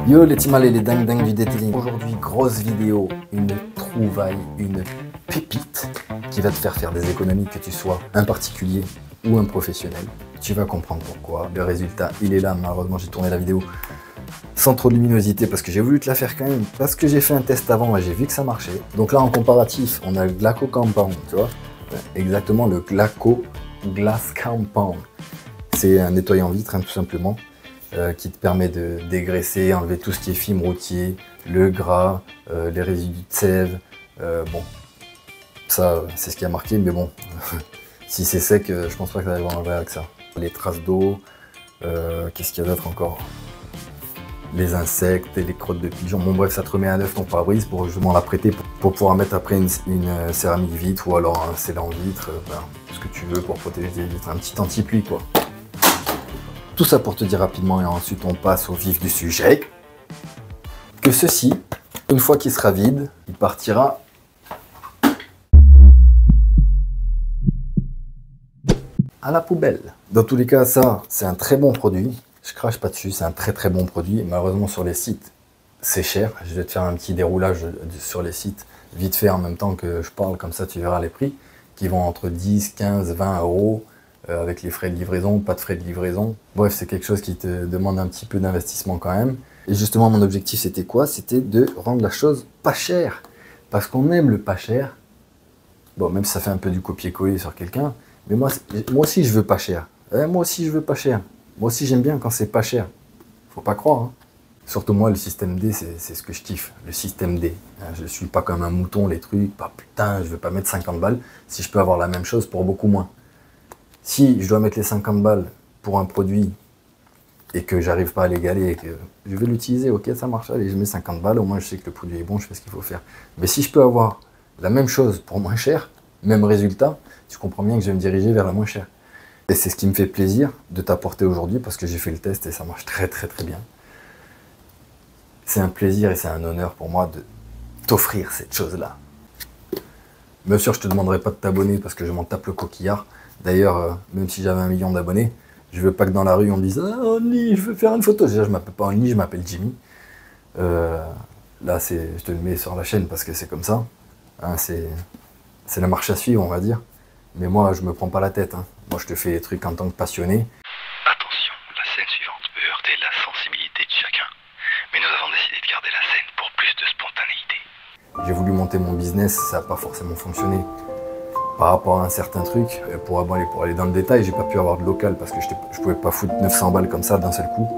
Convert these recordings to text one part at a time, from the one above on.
Yo les timales et les dingues du detailing. Aujourd'hui, grosse vidéo, une trouvaille, une pépite qui va te faire des économies, que tu sois un particulier ou un professionnel. Tu vas comprendre pourquoi. Le résultat, il est là. Malheureusement, j'ai tourné la vidéo sans trop de luminosité parce que j'ai voulu te la faire quand même. Parce que j'ai fait un test avant et j'ai vu que ça marchait. Donc là, en comparatif, on a le Glaco Compound, tu vois. Exactement, le Glaco Glass Compound. C'est un nettoyant vitre, hein, tout simplement. Qui te permet de dégraisser, enlever tout ce qui est film routier, le gras, les résidus de sève. Bon, ça c'est ce qui a marqué, mais bon, si c'est sec, je pense pas que ça va enlever avec ça. Les traces d'eau, qu'est-ce qu'il y a d'autre encore? Les insectes et les crottes de pigeons. Bon bref, ça te remet à neuf ton pare-brise pour justement l'apprêter pour pouvoir mettre après une céramique vitre ou alors un scellant vitre, ce que tu veux pour protéger tes vitres, un petit anti-pluie quoi. Tout ça pour te dire rapidement et ensuite on passe au vif du sujet que ceci, une fois qu'il sera vide, il partira à la poubelle. Dans tous les cas, ça, c'est un très bon produit. Je crache pas dessus, c'est un très bon produit. Malheureusement sur les sites, c'est cher. Je vais te faire un petit déroulage sur les sites vite fait en même temps que je parle, comme ça tu verras les prix qui vont entre 10, 15, 20 euros. Avec les frais de livraison, pas de frais de livraison. Bref, c'est quelque chose qui te demande un petit peu d'investissement quand même. Et justement, mon objectif, c'était quoi? C'était de rendre la chose pas chère. Parce qu'on aime le pas cher. Bon, même si ça fait un peu du copier-coller sur quelqu'un. Mais moi aussi, je veux pas cher. Moi aussi, je veux pas cher. Moi aussi, j'aime bien quand c'est pas cher. Faut pas croire, hein. Surtout moi, le système D, c'est ce que je kiffe. Le système D. Je suis pas comme un mouton, les trucs. Pas putain, je veux pas mettre 50 balles si je peux avoir la même chose pour beaucoup moins. Si je dois mettre les 50 balles pour un produit et que j'arrive pas à l'égaler et que je vais l'utiliser, ok, ça marche, allez, je mets 50 balles, au moins je sais que le produit est bon, je fais ce qu'il faut faire. Mais si je peux avoir la même chose pour moins cher, même résultat, tu comprends bien que je vais me diriger vers la moins chère. Et c'est ce qui me fait plaisir de t'apporter aujourd'hui parce que j'ai fait le test et ça marche très bien. C'est un plaisir et c'est un honneur pour moi de t'offrir cette chose-là. Bien sûr, je te demanderai pas de t'abonner parce que je m'en tape le coquillard. D'ailleurs, même si j'avais 1 million d'abonnés, je veux pas que dans la rue on me dise « Ah, Only, je veux faire une photo ». Déjà, je m'appelle pas Only, je m'appelle Jimmy. Là, je te le mets sur la chaîne parce que c'est comme ça. Hein, c'est la marche à suivre, on va dire. Mais moi, je me prends pas la tête. Hein. Moi, je te fais des trucs en tant que passionné. Attention, la scène suivante peut heurter la sensibilité de chacun. Mais nous avons décidé de garder la scène pour plus de spontanéité. J'ai voulu monter mon business, ça n'a pas forcément fonctionné. Par rapport à un certain truc, pour aller dans le détail, j'ai pas pu avoir de local parce que je pouvais pas foutre 900 balles comme ça d'un seul coup.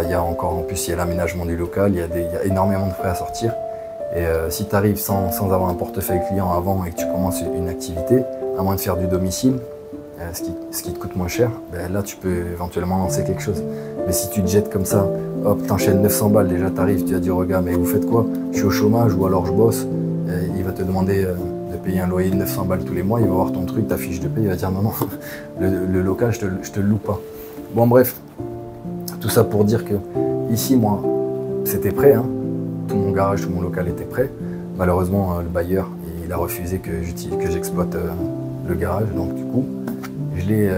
Il y a encore, en plus, il y a l'aménagement du local, il y a énormément de frais à sortir. Et si tu arrives sans avoir un portefeuille client avant et que tu commences une activité, à moins de faire du domicile, ce qui te coûte moins cher, ben là tu peux éventuellement lancer quelque chose. Mais si tu te jettes comme ça, hop, t'enchaînes 900 balles, déjà t'arrives, tu vas dire au gars, mais vous faites quoi? Je suis au chômage ou alors je bosse. Il va te demander de payer un loyer de 900 balles tous les mois, il va voir ton truc, ta fiche de paie, il va dire non, le local, je te le loue pas. Bon bref, tout ça pour dire que ici, moi, c'était prêt, hein. Tout mon garage, tout mon local était prêt. Malheureusement, le bailleur, il a refusé que j'exploite le garage, donc du coup, je l'ai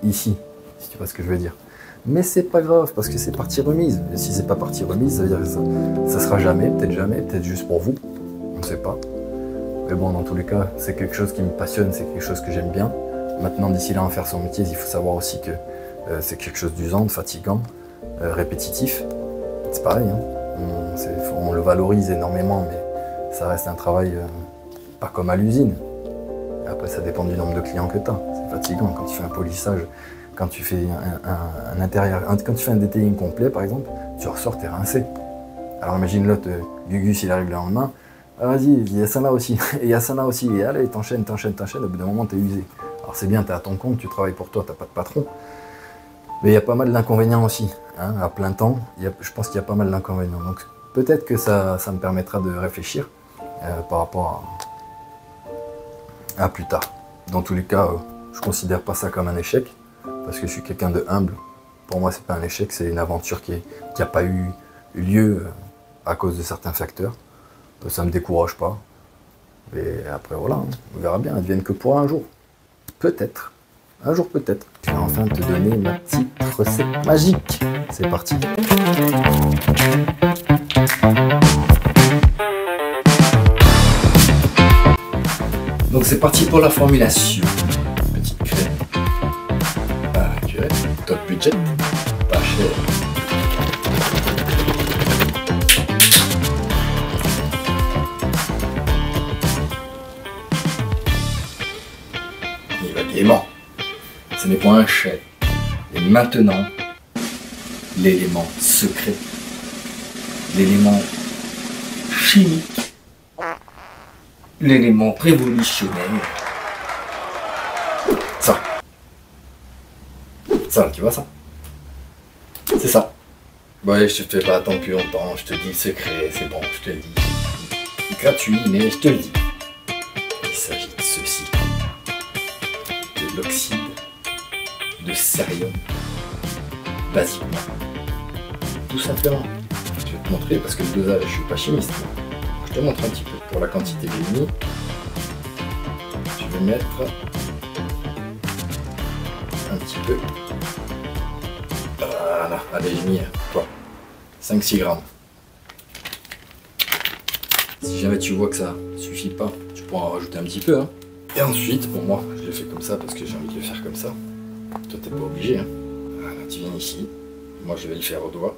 ici, si tu vois ce que je veux dire. Mais c'est pas grave, parce que c'est partie remise. Et si c'est pas partie remise, ça veut dire que ça sera jamais, peut-être juste pour vous. On ne sait pas. Mais bon, dans tous les cas, c'est quelque chose qui me passionne, c'est quelque chose que j'aime bien. Maintenant, d'ici là, en faire son métier, il faut savoir aussi que c'est quelque chose d'usant, de fatigant, répétitif. C'est pareil, hein. On le valorise énormément, mais ça reste un travail pas comme à l'usine. Après, ça dépend du nombre de clients que tu as. C'est fatigant quand tu fais un polissage, quand tu fais un intérieur, quand tu fais un detailing complet, par exemple, tu ressors, t'es rincé. Alors imagine l'autre, Gugus, il arrive le lendemain. Ah, vas-y, il y a Sana aussi, et il y a Sana aussi, et allez, t'enchaînes, au bout d'un moment, t'es usé. Alors c'est bien, t'es à ton compte, tu travailles pour toi, t'as pas de patron. Mais il y a pas mal d'inconvénients aussi, hein, à plein temps, je pense qu'il y a pas mal d'inconvénients. Donc peut-être que ça me permettra de réfléchir par rapport à plus tard. Dans tous les cas, je considère pas ça comme un échec, parce que je suis quelqu'un de humble. Pour moi, c'est pas un échec, c'est une aventure qui n'a pas eu lieu à cause de certains facteurs. Ça me décourage pas. Et après, voilà, on verra bien, advienne que pour un jour. Peut-être. Un jour peut-être. Je vais enfin te donner ma petite recette magique. C'est parti. Donc c'est parti pour la formulation. Petite crème. Ah, purée. Top budget. Pas cher. Il va gaiement. Ce n'est pas un chef. Et maintenant, l'élément secret. L'élément chimique. L'élément révolutionnaire. Ça. Ça, tu vois ça? C'est ça. Ouais, je te fais pas attendre plus longtemps, je te dis le secret, c'est bon, je te le dis. Gratuit, mais je te le dis. Il s'agit de ceci. De l'oxyde de cérium. Basiquement. Tout simplement. Je vais te montrer parce que le dosage, je suis pas chimiste. Je te montre un petit peu. Pour la quantité que j'ai mis, je vais mettre un petit peu. Voilà, allez, j'ai mis quoi, 5-6 grammes. Si jamais tu vois que ça suffit pas, tu pourras en rajouter un petit peu. Hein. Et ensuite, pour moi, je le fais comme ça parce que j'ai envie de le faire comme ça. Toi, t'es pas obligé. Hein. Voilà, tu viens ici. Moi, je vais le faire au doigt.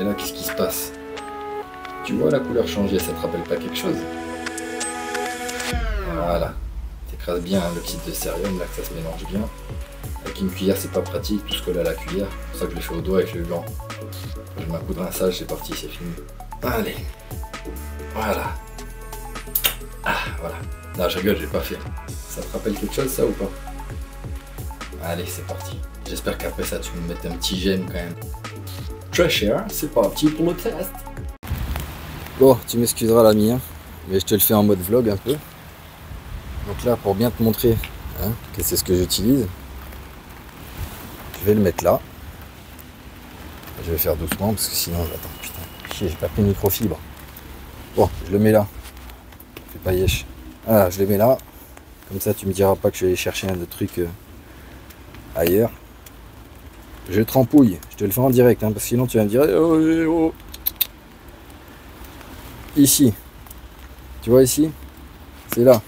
Et là, qu'est-ce qui se passe? Tu vois la couleur changer, ça te rappelle pas quelque chose? Voilà. T'écrases bien l'oxyde de cérium, là que ça se mélange bien. Avec une cuillère, c'est pas pratique, tout se colle à la cuillère. C'est pour ça que je le fais au doigt avec le gant. Je mets un coup de rinçage, c'est parti, c'est fini. Allez. Voilà. Ah, voilà. Non, je rigole, je vais pas faire. Ça te rappelle quelque chose, ça, ou pas? Allez, c'est parti. J'espère qu'après ça, tu vas me mettre un petit j'aime quand même. Très cher, c'est parti pour le test. Bon, tu m'excuseras l'ami, hein, mais je te le fais en mode vlog un peu. Donc là, pour bien te montrer hein, que c'est ce que j'utilise, je vais le mettre là. Je vais faire doucement parce que sinon, attends, putain, chier, j'ai pas pris de microfibre. Bon, je le mets là. Fais pas yesh. Voilà, je le mets là. Comme ça, tu me diras pas que je vais aller chercher un autre truc ailleurs. Je trempouille, je te le fais en direct, hein, parce que sinon tu vas me dire oh. Ici, tu vois ici, c'est là.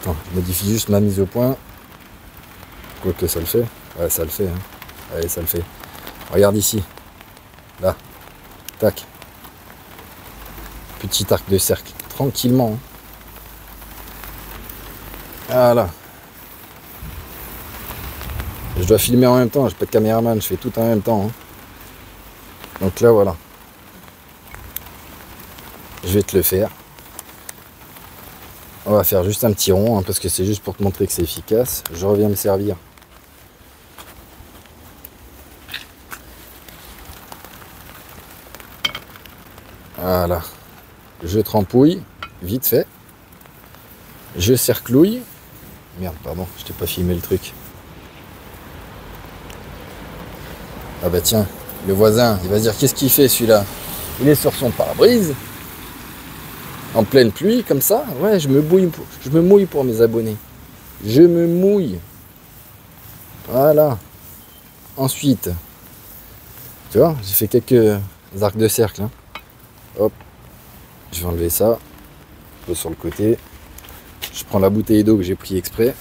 Attends, je modifie juste ma mise au point. Quoique ça le fait, ouais ça le fait, hein. Allez ça le fait. Regarde ici, là, tac. Petit arc de cercle, tranquillement. Hein. Voilà. Je dois filmer en même temps, je suis pas de caméraman, je fais tout en même temps. Hein. Donc là, voilà. Je vais te le faire. On va faire juste un petit rond, hein, parce que c'est juste pour te montrer que c'est efficace. Je reviens me servir. Voilà. Je trempouille, vite fait. Je cerclouille. Merde, pardon, je t'ai pas filmé le truc. Ah bah tiens, le voisin, il va se dire qu'est-ce qu'il fait celui-là? Il est sur son pare-brise, en pleine pluie, comme ça. Ouais, je me mouille pour mes abonnés. Je me mouille. Voilà. Ensuite, tu vois, j'ai fait quelques arcs de cercle. Hein. Hop, je vais enlever ça, un peu sur le côté. Je prends la bouteille d'eau que j'ai pris exprès.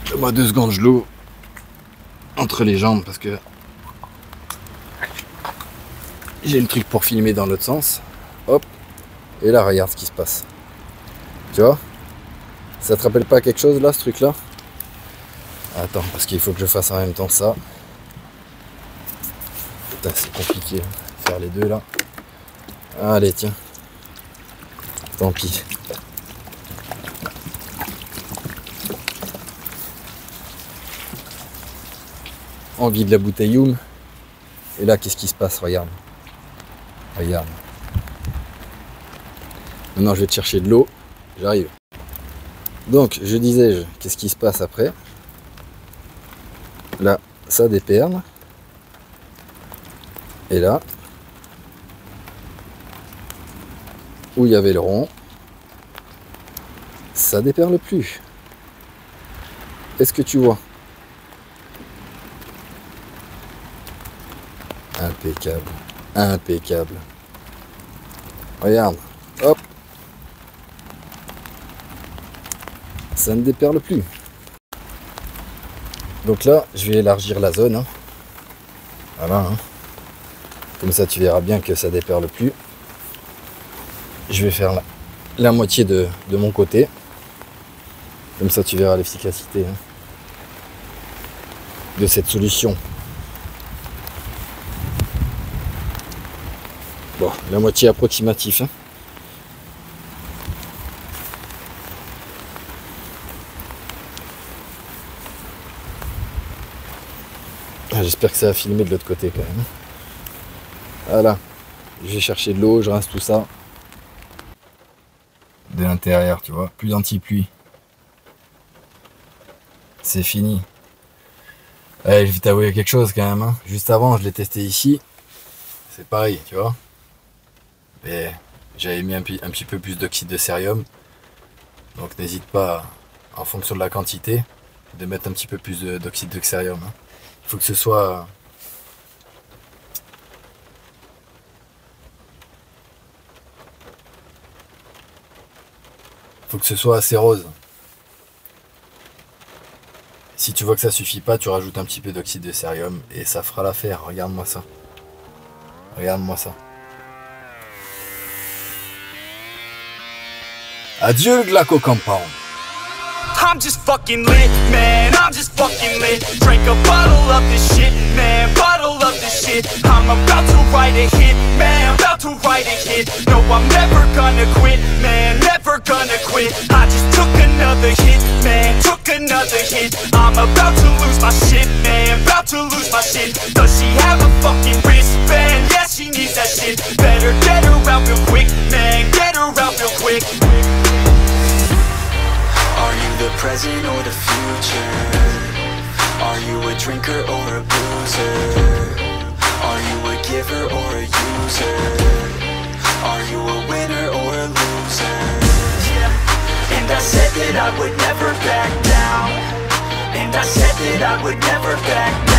Donne-moi 2 secondes, je l'ouvre entre les jambes parce que j'ai le truc pour filmer dans l'autre sens. Hop. Et là, regarde ce qui se passe. Tu vois? Ça te rappelle pas quelque chose là, ce truc là? Attends, parce qu'il faut que je fasse en même temps ça. Putain, c'est compliqué de faire les deux là. Allez, tiens. Tant pis. On vide la bouteille Youm. Et là, qu'est-ce qui se passe? Regarde. Regarde. Maintenant, je vais te chercher de l'eau. J'arrive. Donc, je disais, qu'est-ce qui se passe après? Là, ça déperle. Et là, où il y avait le rond, ça déperle plus. Est-ce que tu vois? Impeccable, impeccable. Regarde, hop. Ça ne déperle plus. Donc là, je vais élargir la zone. Hein. Voilà. Hein. Comme ça, tu verras bien que ça déperle plus. Je vais faire la moitié de mon côté. Comme ça, tu verras l'efficacité hein, de cette solution. Bon, la moitié approximative. Hein. J'espère que ça va filmer de l'autre côté quand même. Voilà. Je vais chercher de l'eau, je rince tout ça. De l'intérieur, tu vois. Plus d'anti-pluie. C'est fini. Allez, je vais t'avouer quelque chose quand même. Hein. Juste avant, je l'ai testé ici. C'est pareil, tu vois. Mais j'avais mis un petit peu plus d'oxyde de cérium. Donc n'hésite pas, en fonction de la quantité, de mettre un petit peu plus d'oxyde de cérium. Hein. Il faut que ce soit... faut que ce soit assez rose. Si tu vois que ça suffit pas, tu rajoutes un petit peu d'oxyde de cérium et ça fera l'affaire. Regarde-moi ça. Regarde-moi ça. Adieu le Glaco Compound. I'm just fucking lit, man, I'm just fucking lit. Drink a bottle of this shit, man, bottle of this shit. I'm about to write a hit, man, about to write a hit. No, I'm never gonna quit, man, never gonna quit. I just took another hit, man, took another hit. I'm about to lose my shit, man, about to lose my shit. Does she have a fucking wristband? Yeah, she needs that shit. Better get her out real quick, man, get her out real quick. Are you the present or the future? Are you a drinker or a boozer? Are you a giver or a user? Are you a winner or a loser? Yeah. And I said that I would never back down. And I said that I would never back down.